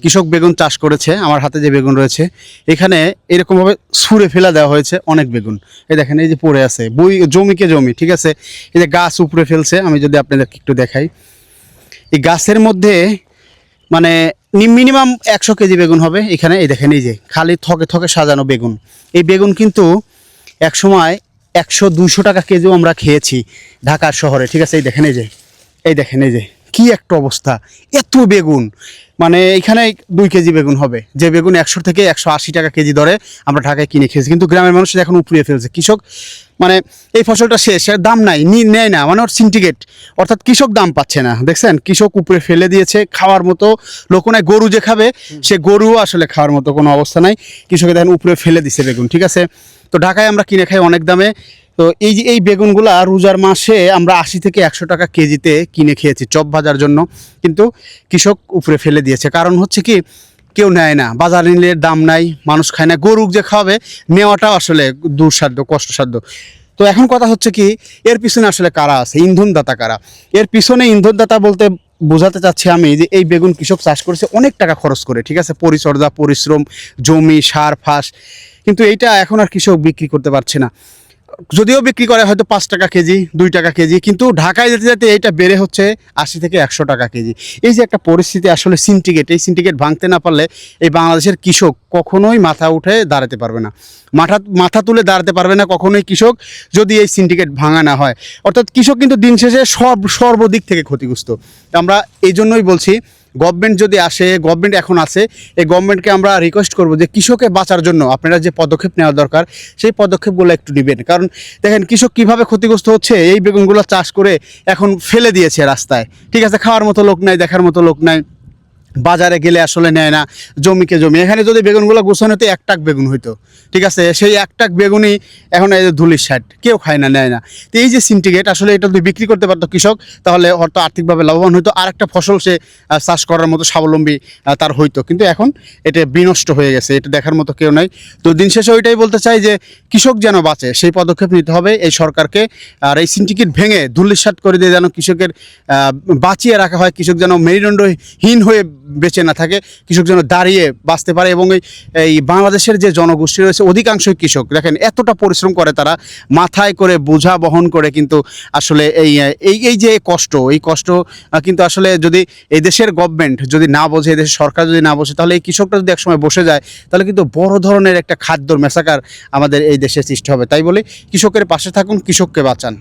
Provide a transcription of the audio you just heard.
কৃষক বেগুন চাষ করেছে। আমার হাতে যে বেগুন রয়েছে এখানে এরকমভাবে ছুঁড়ে ফেলা দেওয়া হয়েছে অনেক বেগুন। এই দেখেন এই যে পড়ে আছে জমিকে জমি, ঠিক আছে। এই যে গাছ উপড়ে ফেলছে, আমি যদি আপনাদেরকে একটু দেখাই, এই গাছের মধ্যে মানে মিনিমাম 100 কেজি বেগুন হবে এখানে। এই দেখেন এই যে খালি থকে থকে সাজানো বেগুন। এই বেগুন কিন্তু এক সময় 100-200 টাকা কেজিও আমরা খেয়েছি ঢাকার শহরে, ঠিক আছে। এই দেখেন এই যে, এই দেখেন এই যে কি একটা অবস্থা, এত বেগুন। মানে এখানে 2 কেজি বেগুন হবে, যে বেগুন 100 থেকে 180 টাকা কেজি দরে আমরা ঢাকায় কিনে খেয়েছি, কিন্তু গ্রামের মানুষ এখন উপড়িয়ে ফেলছে। কৃষক মানে এই ফসলটা শেষ, এর দাম নাই, নেয় না, মানে ওর সিন্ডিকেট, অর্থাৎ কৃষক দাম পাচ্ছে না। দেখছেন কৃষক উপরে ফেলে দিয়েছে, খাওয়ার মতো লোক নাই। গরু যে খাবে সে গরুও আসলে খাওয়ার মতো কোনো অবস্থা নাই। কৃষকের দেখেন উপরে ফেলে দিছে বেগুন, ঠিক আছে। তো ঢাকায় আমরা কিনে খাই অনেক দামে। তো এই যে এই বেগুনগুলা রোজার মাসে আমরা 80 থেকে 100 টাকা কেজিতে কিনে খেয়েছি চপ ভাজার জন্য, কিন্তু কৃষক উপরে ফেলে দিয়েছে। কারণ হচ্ছে কি, কেউ নেয় না, বাজারে নিলে দাম নাই, মানুষ খায় না। গরু যে খাওয়াবে নেওয়াটাও আসলে দুঃসাধ্য, কষ্টসাধ্য। তো এখন কথা হচ্ছে কি, এর পিছনে আসলে কারা আছে, ইন্ধনদাতা কারা? এর পিছনে ইন্ধনদাতা বলতে বোঝাতে চাচ্ছি আমি যে এই বেগুন কৃষক চাষ করেছে অনেক টাকা খরচ করে, ঠিক আছে, পরিচর্যা, পরিশ্রম, জমি, সার, ফাঁস, কিন্তু এইটা এখন আর কৃষক বিক্রি করতে পারছে না। যদিও বিক্রি করে হয়তো 5 টাকা কেজি, 2 টাকা কেজি, কিন্তু ঢাকায় যেতে যেতে এইটা বেড়ে হচ্ছে 80 থেকে 100 টাকা কেজি। এই যে একটা পরিস্থিতি, আসলে সিন্ডিকেট, এই সিন্ডিকেট ভাঙতে না পারলে এই বাংলাদেশের কৃষক কখনোই মাথা উঠে দাঁড়াতে পারবে না, মাথা তুলে দাঁড়াতে পারবে না কখনোই কৃষক, যদি এই সিন্ডিকেট ভাঙা না হয়। অর্থাৎ কৃষক কিন্তু দিন শেষে সর্বদিক থেকে ক্ষতিগ্রস্ত। আমরা এই জন্যই বলছি, গভর্নমেন্ট যদি আসে, গভর্নমেন্ট এখন আছে, এই গভর্নমেন্টকে আমরা রিকোয়েস্ট করব যে কৃষকের বাঁচার জন্য আপনারা যে পদক্ষেপ নেওয়া দরকার সেই পদক্ষেপগুলো একটু নেবেন। কারণ দেখেন কৃষক কিভাবে ক্ষতিগ্রস্ত হচ্ছে, এই বেগুনগুলো চাষ করে এখন ফেলে দিয়েছে রাস্তায়, ঠিক আছে। খাওয়ার মতো লোক নাই, দেখার মতো লোক নাই, বাজারে গেলে আসলে নেয় না, জমিকে জমি। এখানে যদি বেগুনগুলো গোছানো হতো 1 টাক বেগুন হইতো, ঠিক আছে, সেই 1 টাক বেগুনই এখন এই যে ধুলির সাইড, কেউ খায় না, নেয় না। তো এই যে সিন্ডিকেট, আসলে এটা যদি বিক্রি করতে পারতো কৃষক, তাহলে হয়তো আর্থিকভাবে লাভবান হইতো, আর একটা ফসল সে চাষ করার মতো স্বাবলম্বী তার হইতো। কিন্তু এখন এটা বিনষ্ট হয়ে গেছে, এটা দেখার মতো কেউ নাই। তো দিন শেষে ওইটাই বলতে চাই যে কৃষক যেন বাঁচে সেই পদক্ষেপ নিতে হবে এই সরকারকে। আর এই সিন্ডিকেট ভেঙে ধুলিস্যাৎ করে দিয়ে যেন কৃষকের বাঁচিয়ে রাখা হয়, কৃষক যেন মেরুদণ্ডহীন হয়ে বেঁচে না থাকে, কৃষক যেন দাঁড়িয়ে বাঁচতে পারে। এবং এই বাংলাদেশের যে জনগোষ্ঠী রয়েছে অধিকাংশই কৃষক, দেখেন এতটা পরিশ্রম করে তারা, মাথায় করে বোঝা বহন করে, কিন্তু আসলে এই যে কষ্ট, এই কষ্ট কিন্তু আসলে যদি এই দেশের গভর্নমেন্ট যদি না বোঝে, এই দেশের সরকার যদি না বোঝে, তাহলে এই কৃষকটা যদি একসময় বসে যায়, তাহলে কিন্তু বড় ধরনের একটা খাদ্যর মেসাকার আমাদের এই দেশে সৃষ্টি হবে। তাই বলে কৃষকের পাশে থাকুন, কৃষককে বাঁচান।